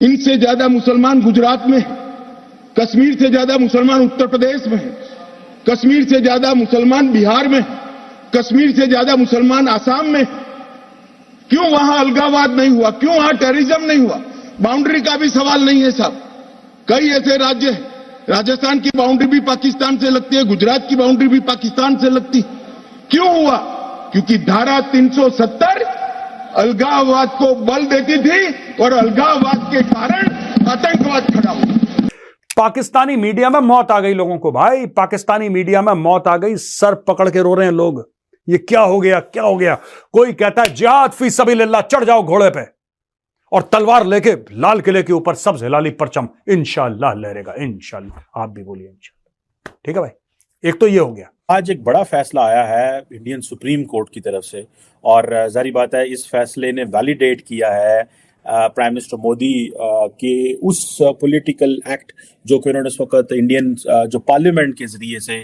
इनसे ज्यादा मुसलमान गुजरात में है, कश्मीर से ज्यादा मुसलमान उत्तर प्रदेश में है, कश्मीर से ज्यादा मुसलमान बिहार में है, कश्मीर से ज्यादा मुसलमान आसाम में। क्यों वहां अलगाववाद नहीं हुआ? क्यों वहां टेररिज्म नहीं हुआ? बाउंड्री का भी सवाल नहीं है साहब। कई ऐसे राज्य हैं, राजस्थान की बाउंड्री भी पाकिस्तान से लगती है, गुजरात की बाउंड्री भी पाकिस्तान से लगती। क्यों हुआ? क्योंकि धारा 370 अलगाववाद को बल देती थी और अलगाववाद के कारण आतंकवाद खड़ा हुआ। पाकिस्तानी मीडिया में मौत आ गई लोगों को। भाई पाकिस्तानी मीडिया में मौत आ गई, सर पकड़ के रो रहे हैं लोग। ये क्या हो गया, क्या हो गया? कोई कहता है जिहाद फी सबीलिल्लाह, चढ़ जाओ घोड़े पे और तलवार लेके लाल किले के ऊपर सब्ज हिलाली परचम इंशाअल्लाह लहरेगा। इंशाअल्लाह, आप भी बोलिए इंशाअल्लाह। ठीक है भाई, एक तो ये हो गया। आज एक बड़ा फैसला आया है इंडियन सुप्रीम कोर्ट की तरफ से और जारी बात है इस फैसले ने वैलिडेट किया है प्राइम मिनिस्टर मोदी के उस पॉलिटिकल एक्ट जो कि उन्होंने इस वक्त इंडियन जो पार्लियामेंट के जरिए से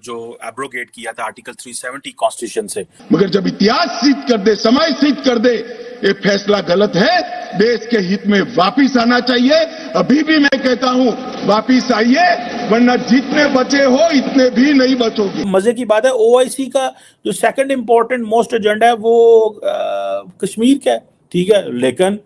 जो एब्रोगेट किया था आर्टिकल 370 कॉन्स्टिट्यूशन से। मगर जब इतिहास सिद्ध कर दे, समय सिद्ध कर दे ये फैसला गलत है, देश के हित में वापिस आना चाहिए। अभी भी मैं कहता हूं वापिस आइए, वरना जितने बचे हो इतने भी नहीं बचोगे। मजे की बात है ओआईसी का जो सेकंड इंपॉर्टेंट मोस्ट एजेंडा है वो कश्मीर का है, ठीक है, लेकिन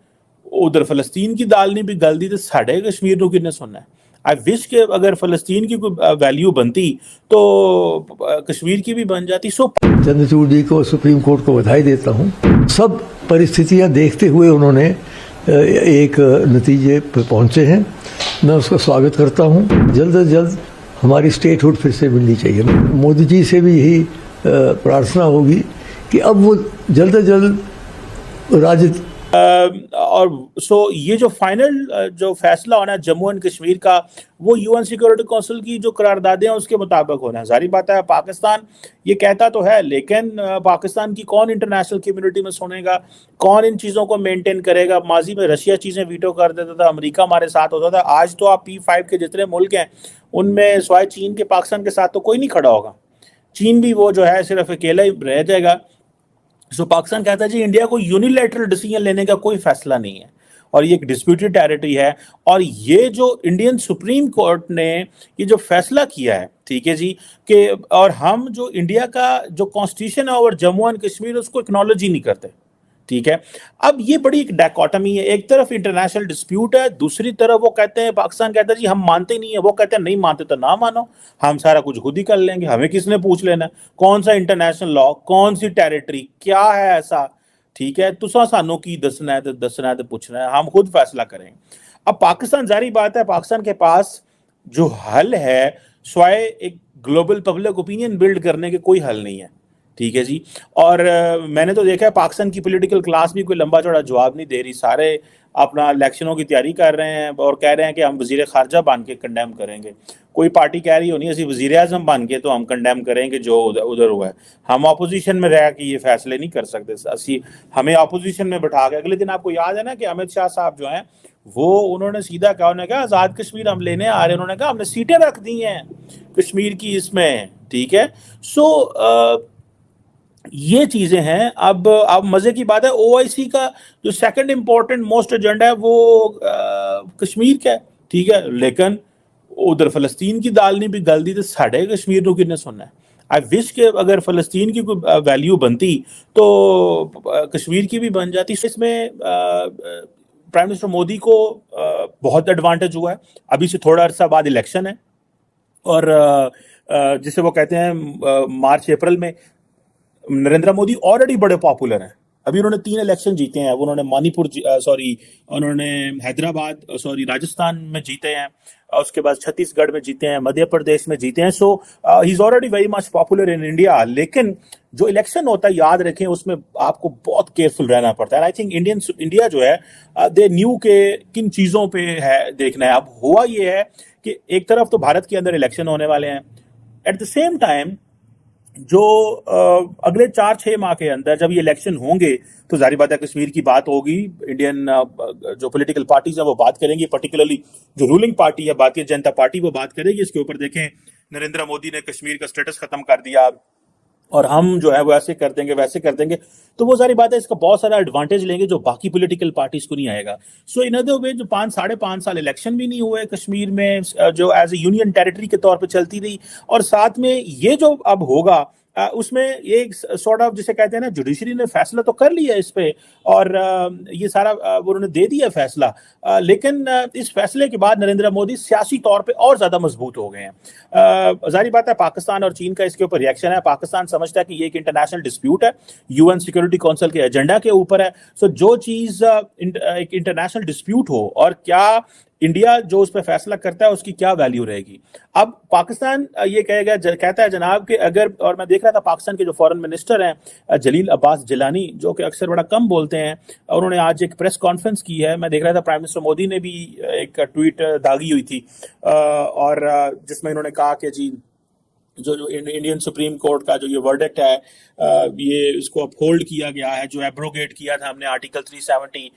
उधर फलस्तीन की दाल नहीं भी गल दी तो साढ़े कश्मीर को किसने सुनना है। आई विश के अगर फलस्तीन की कोई वैल्यू बनती तो कश्मीर की भी बन जाती। चंद्रचूड़ जी को, सुप्रीम कोर्ट को बधाई देता हूँ। सब परिस्थितियां देखते हुए उन्होंने एक नतीजे पर पहुंचे हैं। मैं उसका स्वागत करता हूँ। जल्द से जल्द हमारी स्टेटहुड फिर से मिलनी चाहिए। मोदी जी से भी यही प्रार्थना होगी कि अब वो जल्द से जल्द राज्य और ये जो फाइनल जो फैसला होना है जम्मू एंड कश्मीर का वो यूएन सिक्योरिटी काउंसिल की जो करारदादें हैं उसके मुताबिक होना है। जारी बात है पाकिस्तान ये कहता तो है, लेकिन पाकिस्तान की कौन इंटरनेशनल कम्युनिटी में सुनेगा, कौन इन चीज़ों को मेंटेन करेगा। माजी में रशिया चीज़ें वीटो कर देता था, अमेरिका हमारे साथ होता था। आज तो आप P5 के जितने मुल्क हैं उनमें सिवाय चीन के पाकिस्तान के साथ तो कोई नहीं खड़ा होगा। चीन भी वो जो है सिर्फ अकेला ही रह जाएगा। पाकिस्तान कहता है जी इंडिया को यूनिलैटरल डिसीजन लेने का कोई फैसला नहीं है और ये एक डिस्प्यूटेड टेरिटरी है। और ये जो इंडियन सुप्रीम कोर्ट ने ये जो फैसला किया है, ठीक है जी, कि और हम जो इंडिया का जो कॉन्स्टिट्यूशन है और जम्मू एंड कश्मीर उसको एक्नॉलेज ही नहीं करते, ठीक है। अब ये बड़ी एक डायकोटमी है, एक तरफ इंटरनेशनल डिस्प्यूट है, दूसरी तरफ वो कहते हैं, पाकिस्तान कहता है जी हम मानते नहीं है, वो कहते हैं नहीं मानते तो ना मानो, हम सारा कुछ खुद ही कर लेंगे, हमें किसने पूछ लेना, कौन सा इंटरनेशनल लॉ, कौन सी टेरिटरी, क्या है ऐसा, ठीक है, तुसा सानू की दसना है तो पूछना है, हम खुद फैसला करेंगे। अब पाकिस्तान, जारी बात है पाकिस्तान के पास जो हल है स्वाय एक ग्लोबल पब्लिक ओपिनियन बिल्ड करने के कोई हल नहीं है, ठीक है जी। और मैंने तो देखा है पाकिस्तान की पॉलिटिकल क्लास भी कोई लंबा चौड़ा जवाब नहीं दे रही। सारे अपना इलेक्शनों की तैयारी कर रहे हैं और कह रहे हैं कि हम वजीर खारजा बन के कंडेम करेंगे। कोई पार्टी कह रही होनी असी वजीर आजम बन के तो हम कंडेम करेंगे जो उधर हुआ है। हम अपोजिशन में रह के ये फैसले नहीं कर सकते, असी हमें अपोजिशन में बैठा के। अगले दिन आपको याद है ना कि अमित शाह साहब जो हैं वो उन्होंने सीधा कहा, उन्होंने कहा आज़ाद कश्मीर हम लेने आ रहे हैं, उन्होंने कहा हमने सीटें रख दी हैं कश्मीर की इसमें, ठीक है। ये चीजें हैं। अब मजे की बात है ओआईसी का जो सेकंड इंपॉर्टेंट मोस्ट एजेंडा है वो कश्मीर का है, ठीक है, लेकिन उधर फलस्तीन की दाल नहीं भी गल दी तो साढ़े कश्मीर को किसने सुनना है। आई विश के अगर फलस्तीन की कोई वैल्यू बनती तो कश्मीर की भी बन जाती। इसमें प्राइम मिनिस्टर मोदी को बहुत एडवांटेज हुआ है। अभी से थोड़ा अर्सा बाद इलेक्शन है और जिसे वो कहते हैं मार्च अप्रैल में नरेंद्र मोदी ऑलरेडी बड़े पॉपुलर हैं। अभी उन्होंने 3 इलेक्शन जीते हैं। उन्होंने उन्होंने हैदराबाद राजस्थान में जीते हैं, उसके बाद छत्तीसगढ़ में जीते हैं, मध्य प्रदेश में जीते हैं। So he is already very much popular in India. लेकिन जो इलेक्शन होता है याद रखें उसमें आपको बहुत केयरफुल रहना पड़ता है। आई थिंक इंडिया जो है दे न्यू के किन चीजों पे है देखना है। अब हुआ ये है कि एक तरफ तो भारत के अंदर इलेक्शन होने वाले हैं, एट द सेम टाइम जो अगले 4-6 माह के अंदर जब ये इलेक्शन होंगे तो जारी बात है कश्मीर की बात होगी। इंडियन जो पॉलिटिकल पार्टीज है वो बात करेंगी, पर्टिकुलरली जो रूलिंग पार्टी है भारतीय जनता पार्टी वो बात करेगी। इसके ऊपर देखें नरेंद्र मोदी ने कश्मीर का स्टेटस खत्म कर दिया, और हम जो है वो ऐसे कर देंगे वैसे कर देंगे, तो वो सारी बात है, इसका बहुत सारा एडवांटेज लेंगे जो बाकी पॉलिटिकल पार्टीज को नहीं आएगा। सो इन अदर वे जो 5-5.5 साल इलेक्शन भी नहीं हुए कश्मीर में, जो एज ए यूनियन टेरिटरी के तौर पे चलती रही, और साथ में ये जो अब होगा उसमें एक सॉर्ट ऑफ जिसे कहते हैं ना, जुडिशरी ने फैसला तो कर लिया इस पे, और ये सारा उन्होंने दे दिया फैसला, लेकिन इस फैसले के बाद नरेंद्र मोदी सियासी तौर पे और ज्यादा मजबूत हो गए हैं। जारी बात है पाकिस्तान और चीन का इसके ऊपर रिएक्शन है। पाकिस्तान समझता है कि ये एक इंटरनेशनल डिस्प्यूट है, यूएन सिक्योरिटी काउंसिल के एजेंडा के ऊपर है। सो जो चीज एक इंटरनेशनल डिस्प्यूट हो और क्या इंडिया जो उस पर फैसला करता है उसकी क्या वैल्यू रहेगी। अब पाकिस्तान ये कहेगा, कहता है जनाब कि अगर, और मैं देख रहा था पाकिस्तान के जो फॉरेन मिनिस्टर हैं जलील अब्बास जिलानी, जो कि अक्सर बड़ा कम बोलते हैं, उन्होंने आज एक प्रेस कॉन्फ्रेंस की है। मैं देख रहा था प्राइम मिनिस्टर मोदी ने भी एक ट्वीट दागी हुई थी, और जिसमें इन्होंने कहा कि जी जो इंडियन सुप्रीम कोर्ट का जो ये वर्डिक्ट है, ये इसको अपहोल्ड किया गया है, जो एब्रोगेट किया था हमने आर्टिकल 370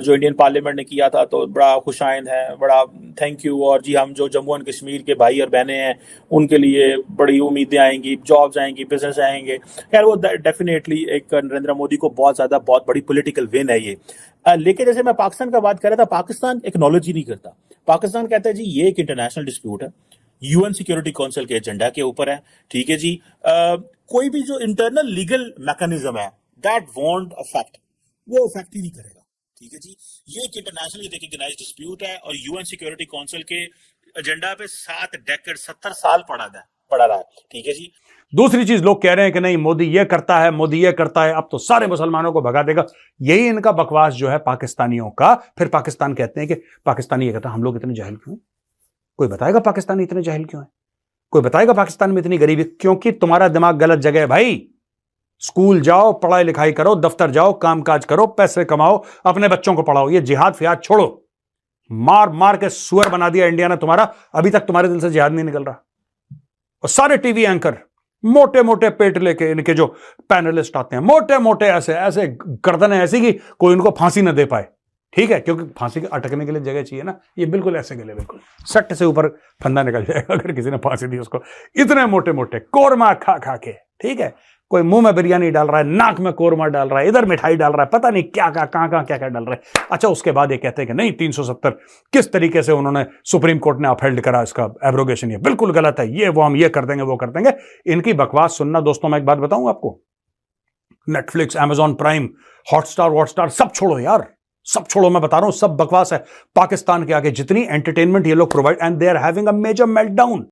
जो इंडियन पार्लियामेंट ने किया था, तो बड़ा खुशाइन है, बड़ा थैंक यू। और जी हम जो जम्मू एंड कश्मीर के भाई और बहनें हैं उनके लिए बड़ी उम्मीदें आएंगी, जॉब्स आएंगी, बिजनेस आएंगे। खैर वो डेफिनेटली एक नरेंद्र मोदी को बहुत बड़ी पॉलिटिकल विन है ये। लेकिन जैसे मैं पाकिस्तान का बात कर रहा था, पाकिस्तान एक्नॉलेज ही नहीं करता। पाकिस्तान कहता है जी ये एक इंटरनेशनल डिस्प्यूट है, यूएन सिक्योरिटी काउंसिल के एजेंडा के ऊपर है, ठीक है जी। कोई भी जो इंटरनल लीगल मैकेनिज्म है दैट वोंट अफेक्ट, वो अफेक्ट ही नहीं करेगा, ठीक है जी। ये एक इंटरनेशनली रिकॉग्नाइज्ड डिस्प्यूट है और यूएन सिक्योरिटी काउंसिल के एजेंडा पे 70 साल पड़ा रहा है, ठीक है जी। दूसरी चीज, लोग कह रहे हैं कि नहीं मोदी ये करता है, मोदी ये करता है, अब तो सारे मुसलमानों को भगा देगा। यही इनका बकवास जो है पाकिस्तानियों का। फिर पाकिस्तान कहते हैं कि पाकिस्तानी ये कहता है हम लोग इतने जाहिल क्यों हैं? कोई बताएगा पाकिस्तानी इतने जाहिल क्यों है? कोई बताएगा पाकिस्तान में इतनी गरीबी? क्योंकि तुम्हारा दिमाग गलत जगह है भाई। स्कूल जाओ, पढ़ाई लिखाई करो, दफ्तर जाओ, कामकाज करो, पैसे कमाओ, अपने बच्चों को पढ़ाओ। ये जिहाद फियाद छोड़ो। मार मार के सुअर बना दिया इंडिया ने तुम्हारा, अभी तक तुम्हारे दिल से जिहाद नहीं निकल रहा। और सारे टीवी एंकर मोटे मोटे पेट लेके, इनके जो पैनलिस्ट आते हैं मोटे मोटे ऐसे गर्दनें ऐसी कि कोई उनको फांसी ना दे पाए, ठीक है, क्योंकि फांसी के अटकने के लिए जगह चाहिए ना। ये बिल्कुल ऐसे गले, बिल्कुल सट से ऊपर फंदा निकल जाएगा अगर किसी ने फांसी दी उसको। इतने मोटे मोटे कोरमा खा खा के, ठीक है, कोई मुंह में बिरयानी डाल रहा है, नाक में कोरमा डाल रहा है, इधर मिठाई डाल रहा है, पता नहीं क्या कहां क्या डाल रहा है। अच्छा, उसके बाद ये कहते हैं कि नहीं 370 किस तरीके से उन्होंने सुप्रीम कोर्ट ने अपहेल्ड करा इसका एब्रोगेशन, ये बिल्कुल गलत है, ये वो हम ये कर देंगे वो कर देंगे। इनकी बकवास सुनना दोस्तों। मैं एक बात बताऊं आपको, नेटफ्लिक्स, अमेजॉन प्राइम, हॉटस्टार सब छोड़ो यार, सब छोड़ो, मैं बता रहा हूं सब बकवास है। पाकिस्तान के आगे जितनी एंटरटेनमेंट ये लोग provide, and they are having a major meltdown.